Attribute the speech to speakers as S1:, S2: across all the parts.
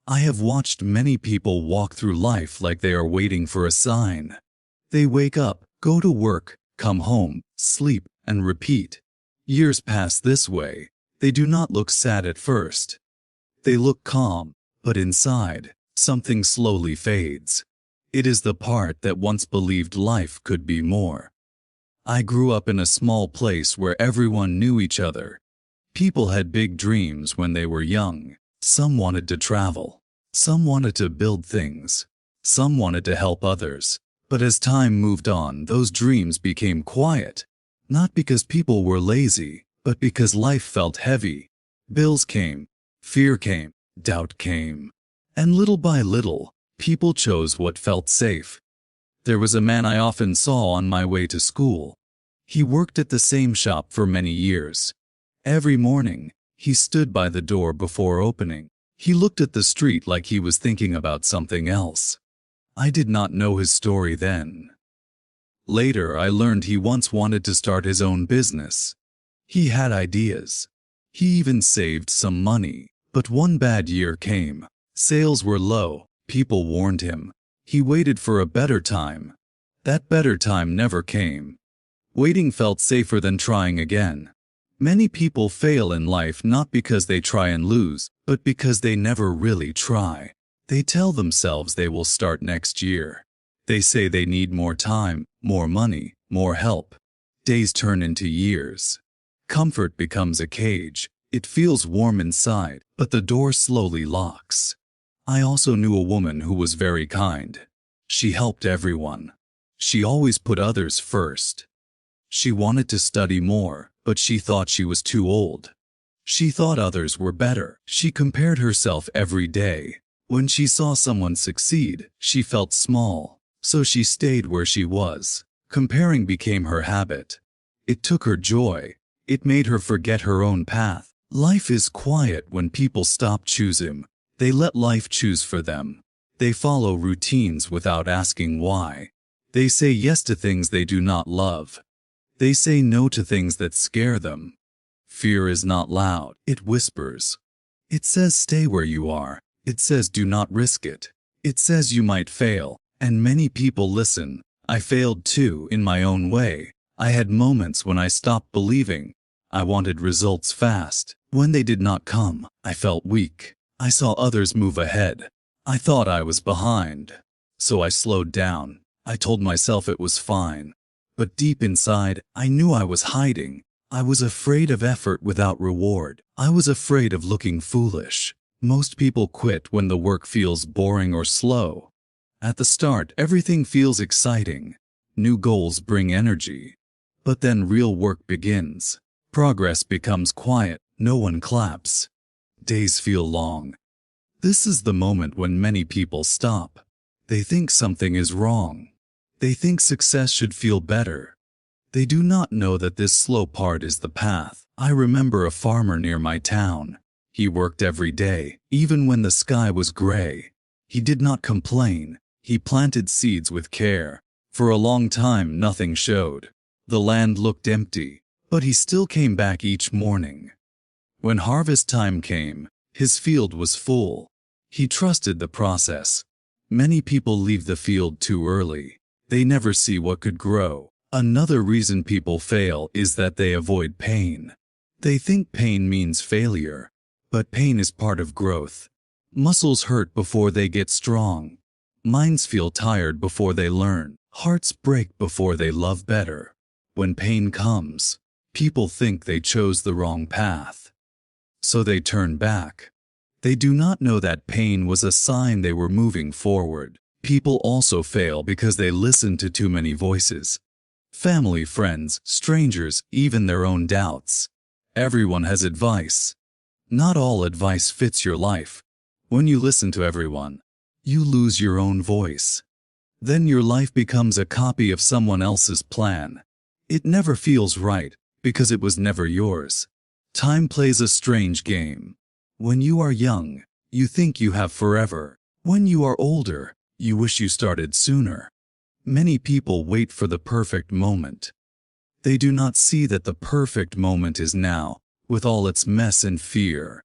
S1: I have watched many people walk through life like they are waiting for a sign. They wake up, go to work, come home, sleep, and repeat. Years pass this way. They do not look sad at first. They look calm, but inside, something slowly fades. It is the part that once believed life could be more. I grew up in a small place where everyone knew each other. People had big dreams when they were young. Some wanted to travel. Some wanted to build things. Some wanted to help others. But as time moved on, those dreams became quiet. Not because people were lazy, but because life felt heavy. Bills came. Fear came. Doubt came. And little by little, people chose what felt safe. There was a man I often saw on my way to school. He worked at the same shop for many years. Every morning, he stood by the door before opening. He looked at the street like he was thinking about something else. I did not know his story then. Later, I learned he once wanted to start his own business. He had ideas. He even saved some money. But one bad year came. Sales were low. People warned him. He waited for a better time. That better time never came. Waiting felt safer than trying again. Many people fail in life not because they try and lose, but because they never really try. They tell themselves they will start next year. They say they need more time, more money, more help. Days turn into years. Comfort becomes a cage. It feels warm inside, but the door slowly locks. I also knew a woman who was very kind. She helped everyone. She always put others first. She wanted to study more, but she thought she was too old. She thought others were better. She compared herself every day. When she saw someone succeed, she felt small, so she stayed where she was. Comparing became her habit. It took her joy. It made her forget her own path. Life is quiet when people stop choosing. They let life choose for them. They follow routines without asking why. They say yes to things they do not love. They say no to things that scare them. Fear is not loud, it whispers. It says stay where you are. It says do not risk it. It says you might fail, and many people listen. I failed too, in my own way. I had moments when I stopped believing. I wanted results fast. When they did not come, I felt weak. I saw others move ahead. I thought I was behind. So I slowed down. I told myself it was fine. But deep inside, I knew I was hiding. I was afraid of effort without reward. I was afraid of looking foolish. Most people quit when the work feels boring or slow. At the start, everything feels exciting. New goals bring energy. But then real work begins. Progress becomes quiet. No one claps. Days feel long. This is the moment when many people stop. They think something is wrong. They think success should feel better. They do not know that this slow part is the path. I remember a farmer near my town. He worked every day, even when the sky was gray. He did not complain. He planted seeds with care. For a long time, nothing showed. The land looked empty, but he still came back each morning. When harvest time came, his field was full. He trusted the process. Many people leave the field too early. They never see what could grow. Another reason people fail is that they avoid pain. They think pain means failure, but pain is part of growth. Muscles hurt before they get strong. Minds feel tired before they learn. Hearts break before they love better. When pain comes, people think they chose the wrong path. So they turn back. They do not know that pain was a sign they were moving forward. People also fail because they listen to too many voices. Family, friends, strangers, even their own doubts. Everyone has advice. Not all advice fits your life. When you listen to everyone, you lose your own voice. Then your life becomes a copy of someone else's plan. It never feels right, because it was never yours. Time plays a strange game. When you are young, you think you have forever. When you are older, you wish you started sooner. Many people wait for the perfect moment. They do not see that the perfect moment is now, with all its mess and fear.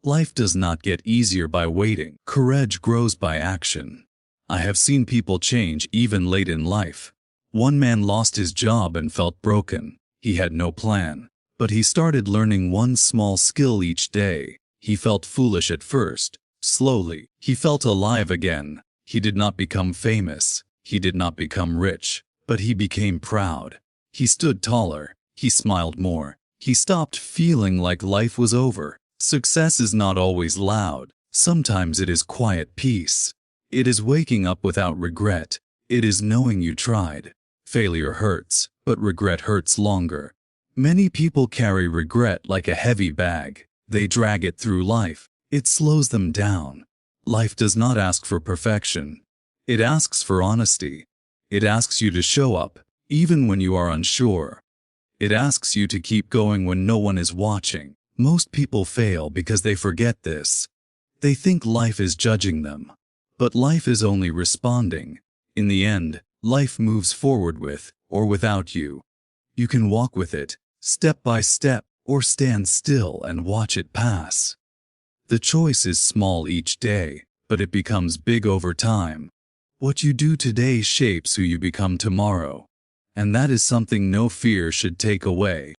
S1: Life does not get easier by waiting. Courage grows by action. I have seen people change even late in life. One man lost his job and felt broken. He had no plan. But he started learning one small skill each day. He felt foolish at first. Slowly, he felt alive again. He did not become famous. He did not become rich. But he became proud. He stood taller. He smiled more. He stopped feeling like life was over. Success is not always loud. Sometimes it is quiet peace. It is waking up without regret. It is knowing you tried. Failure hurts, but regret hurts longer. Many people carry regret like a heavy bag. They drag it through life. It slows them down. Life does not ask for perfection. It asks for honesty. It asks you to show up, even when you are unsure. It asks you to keep going when no one is watching. Most people fail because they forget this. They think life is judging them. But life is only responding. In the end, life moves forward with or without you. You can walk with it, step by step, or stand still and watch it pass. The choice is small each day, but it becomes big over time. What you do today shapes who you become tomorrow. And that is something no fear should take away.